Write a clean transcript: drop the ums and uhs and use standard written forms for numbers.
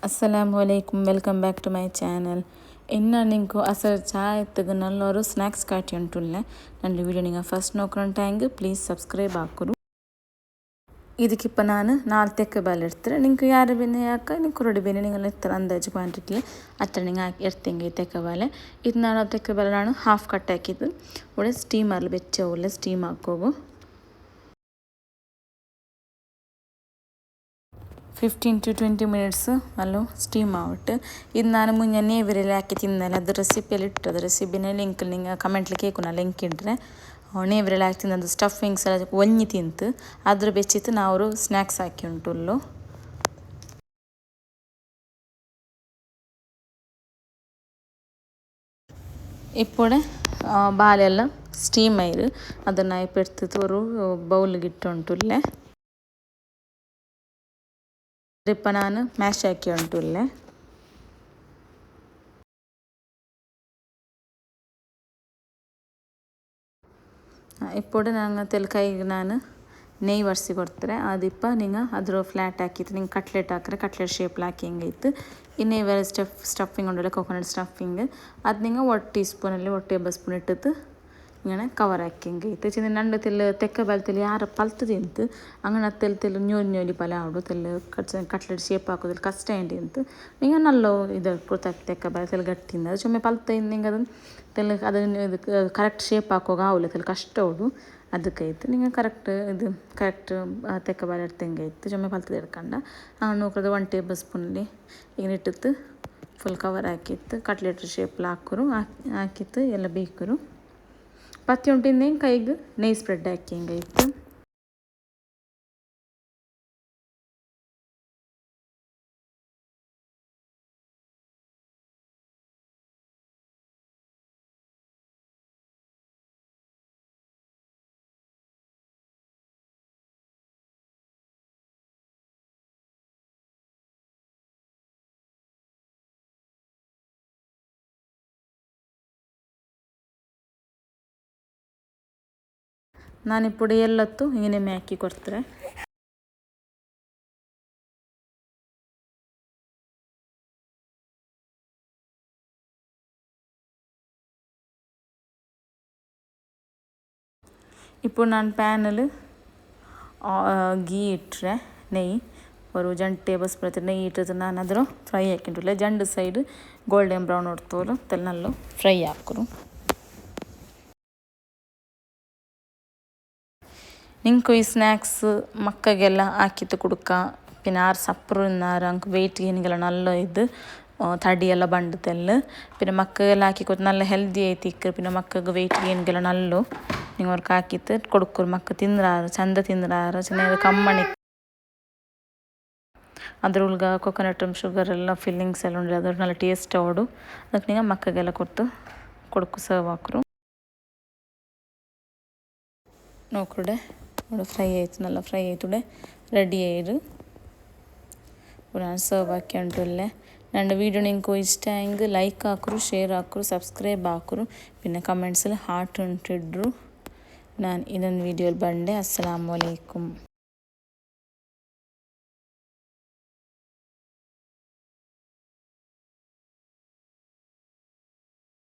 Assalamualaikum, welcome back to my channel. ಇನ್ನು ನಿಂಕು ಅಸರ್ ಚಾಯ್ ಎತ್ತಗ ನಲ್ಲೊರು snacks ಕಾಟಿ ಉಂಟುಲ್ಲೆ ನನ್ನ video ನಿಂಗೆ ಫಸ್ಟ್ ನೋಡ್ಕೊಂಡಾಂಗೆ ಪ್ಲೀಸ್ ಸಬ್ಸ್ಕ್ರೈಬ್ ಹಾಕುರು. ಇದಕ್ಕಿಪ್ಪ ನಾನು 4 ತೆಕ್ಕ ಬಾಲ್ ಇಡ್ತಾರೆ ನಿಂಗೆ ಯಾರು ಬೇನೆ ಯಾಕೆ ನಿಂಗೆ ಕುರುಡಿ ಬೇನೆ ನಿಂಗೆಲ್ಲ ಇರ್ತಾರೆ ಅಂದಾಜು ಕ್ವಾಂಟಿಟಿಲಿ ಹತ್ರ ನಿಂಗೆ ಹಾಕಿ ಇರ್ತಿಂಗೆ ತೆಕ್ಕ ಬಾಲೆ ಇದು ನಾನು ತೆಕ್ಕ ಬಾಲೆ ನಾನು ಹಾಫ್ ಕಟ್ ಹಾಕಿದ್ದು ಒಳ್ಳೆ ಸ್ಟೀಮರ್ಲಿ ಬೆಚ್ಚ ಒಳ್ಳೆ ಸ್ಟೀಮ್ ಹಾಕೋಗು 15 to 20 minutes ಅಲ್ಲೂ ಸ್ಟೀಮ್ ಔಟ್ ಇದು ನಾನು ಮುಂಜಾನೆ ನೇವರಲ್ಲಿ ಹಾಕಿ ತಿಂದಲ್ಲ ಅದು ರೆಸಿಪಿಯಲ್ಲಿ ಇಟ್ಟು ಅದು ರೆಸಿಪಿನೇ ಲಿಂಕ್ ನಿಂಗೆ ಕಮೆಂಟ್ಲಿ ಕೇಕು ನಾ ಲಿಂಕ್ ಇಡ್ರೆ ನೇವರಲ್ಲಿ ಹಾಕಿ ತಿಂದು ಸ್ಟಫಿಂಗ್ಸ್ ಎಲ್ಲ ಒಂಜಿ ತಿಂತು ಅದ್ರ ಬೆಚ್ಚಿತ್ತು ನಾವು ಸ್ನ್ಯಾಕ್ಸ್ ಹಾಕಿ ಉಂಟುಲ್ಲು ಇಪ್ಪೊಡೆ ಬಾಲೆಲ್ಲ ಸ್ಟೀಮ್ ಆಯ್ರು ಅದನ್ನು ಇಪ್ಪೆಡ್ತು ತೋರು ಬೌಲ್ಗೆ ಇಟ್ಟು ಉಂಟುಲ್ಲೆ ಇಪ್ಪ ನಾನು ಮ್ಯಾಶ್ ಹಾಕಿ ಉಂಟುಲ್ಲೆ ಇಪ್ಪೊಡೆ ನಂಗೆ ಕೈಗೆ ನಾನು ನೆಯ್ ಒರೆಸಿ ಕೊಡ್ತಾರೆ ಅದಿಪ್ಪ ನಿಂಗೆ ಅದ್ರ ಫ್ಲ್ಯಾಟ್ ಹಾಕಿತ್ತು ನಿಂಗೆ ಕಟ್ಲೆಟ್ ಹಾಕ್ರೆ ಕಟ್ಲೆಟ್ ಶೇಪ್ಲಿ ಹಾಕಿ ಹಿಂಗೈತು ಇನ್ನೇ ಬೇರೆ ಸ್ಟಫಿಂಗ್ ಉಂಟಲ್ಲ ಕೊಕೊನಟ್ ಸ್ಟಫಿಂಗ್ ಅದು ನಿಂಗೆ 1 ಟೀ ಸ್ಪೂನಲ್ಲಿ 1 ಟೇಬಲ್ ಸ್ಪೂನ್ ಇಟ್ಟಿತ್ತು ഇങ്ങനെ കവർ ആക്കിയെങ്കിൽ തെച്ചിന് രണ്ട് തെല്ല് തെക്ക ബലത്തിൽ ಯಾರು ಪಲ್ತು ತಿಂತು അങ്ങനെ ತೆಲ್ಲು ನ್ಯೂಲಿ ಪಲ ಆಡು ತೆಲ್ಲು ಕಟ್ಲೆಟ್ ಶೇಪ್ ಹಾಕೋದಿಲ್ಲ ಕಷ್ಟ ఏంటి ಅಂತ ನಿಂಗೆ ನಲ್ಲೋ ಇದು ಗೊತ್ತಾಗ್ತದೆ ತೆಕ್ಕ ಬಲ ತೆಲ್ಲು ಗಟ್ಟಿಂದ ಅದು ಚೊಮ್ಮೆ ಪಲ್ತ ನಿಂಗೆ ಅದನ್ನು ತೆಲ್ಲು ಅದನ್ನು ಇದು ಕರೆಕ್ಟ್ ಶೇಪ್ ಹಾಕೋಗ ಆವಿಲ್ಲ ತೆಲ್ಲು ಕಷ್ಟ ಅವಡು ಅದಕ್ಕೆ ಇತ್ತು ನಿಂಗೆ ಕರೆಕ್ಟ್ ತೆಕ್ಕ ಬಾಲ ಇಡ್ತಂಗೆ ಇತ್ತು ಚೊಮ್ಮೆ ಪಲ್ತದ ಹಿಡ್ಕೊಂಡ ನೋಕ್ರದ 1 ಟೇಬಲ್ ಸ್ಪೂನಲ್ಲಿ ಈಗ ಇಟ್ಟಿತ್ತು ಫುಲ್ ಕವರ್ ಹಾಕಿತ್ತು ಕಟ್ಲೆಟ್ ಶೇಪ್ಲ ಹಾಕಿತ್ತು ಎಲ್ಲ ಬೇಕರು ಪತ್ತಿ ಉಂಟಿಂದ ಕೈಗೆ ನೆಯ್ ಸ್ಪ್ರೆಡ್ ಹಾಕಿ ಹಿಂಗಾಯ್ತು ನಾನಿಪ್ಪುಡು ಎಲ್ಲತ್ತು ಹಿಂಗೆ ಹಾಕಿ ಕೊಡ್ತಾರೆ ఇప్పుడు ನಾನು ಪ್ಯಾನಲ್ಲಿ ಗೀ ಇಟ್ಟರೆ ನೆಯ್ ஒரு 2 ಟೇಬಲ್ ಸ್ಪೂನ್ ನೆಯ್ ಇಟ್ಟರೆ ನಾನು ಅದ್ರ ಫ್ರೈ ಹಾಕಿಂಟುಲ್ಲ ಜಂಡು ಸೈಡ್ ಗೋಲ್ಡನ್ ಬ್ರೌನ್ ಹೊಡ್ತೋರು ತೆಲ್ಲನಲ್ಲೂ ಫ್ರೈ ಹಾಕರು ನಿಂಕು ಈ ಸ್ನ್ಯಾಕ್ಸ್ ಮಕ್ಕಗೆಲ್ಲ ಹಾಕಿತ್ತು ಕುಡುಕ ಪಿನ್ನ ಆರು ಸಪ್ಪರು ಇನ್ನಾರು ಅಂಕ್ ವೆಯ್ಟ್ ಏನಿಗೆಲ್ಲ ನಲ್ಲ ಇದು ತಡಿ ಎಲ್ಲ ಬಂಡು ತೆಲ್ಲು ಪಿನ್ನ ಮಕ್ಕಗೆಲ್ಲ ಹಾಕಿ ಕೊಟ್ಟು ನಲ್ಲ ಹೆಲ್ದಿ ಐತಿ ಇಕ್ಕರು ಪಿನ್ನ ಮಕ್ಕಗೆ ವೆಯ್ಟ್ ಏನಿಗೆಲ್ಲ ನಲ್ಲು ನಿಂಗೆ ಅವ್ರಿಗೆ ಹಾಕಿತ್ತು ಕೊಡುಕರು ಮಕ್ಕ ತಿಂದ್ರಾರು ಚಂದ ತಿಂದ್ರಾರು ಚೆನ್ನಾಗಿ ಕಮ್ಮಣಿ ಅದ್ರ ಉಳ್ಗ ಕೊಕೊನಟ್ ಶುಗರ್ ಎಲ್ಲ ಫಿಲ್ಲಿಂಗ್ಸ್ ಎಲ್ಲ ಉಂಡು ಅದ್ರ നല്ല ಟೇಸ್ಟ್ ಅವಡು ಅದಕ್ಕೆ ನಿಂಗೆ ಮಕ್ಕಗೆಲ್ಲ ಕೊಟ್ಟು ಕೊಡುಕು ಸರ್ವ್ ಹಾಕರು ನೋಕುಡೆ ಫ್ರೈ ಆಯ್ತು ನಲ್ಲ ಫ್ರೈ ಆಯ್ತುಡೆ ರೆಡಿ ಆಯ್ರು ನಾನು ಸರ್ವ್ ಹಾಕಿ ಉಂಟುಲ್ಲೆ ನನ್ನ ವೀಡಿಯೋ ನಿಂಗೆ ಇಷ್ಟ ಹಿಂಗೆ ಲೈಕ್ ಹಾಕರು ಶೇರ್ ಹಾಕರು ಸಬ್ಸ್ಕ್ರೈಬ್ ಹಾಕರು ಪಿನ್ನ ಕಮೆಂಟ್ಸಲ್ಲಿ ಹಾರ್ಟ್ ಉಂಟಿಡ್ರು ನಾನು ಇನ್ನೊಂದು ವೀಡಿಯೋಲಿ ಬಂಡೆ ಅಸ್ಸಲಾಮು ಅಲೈಕುಮ್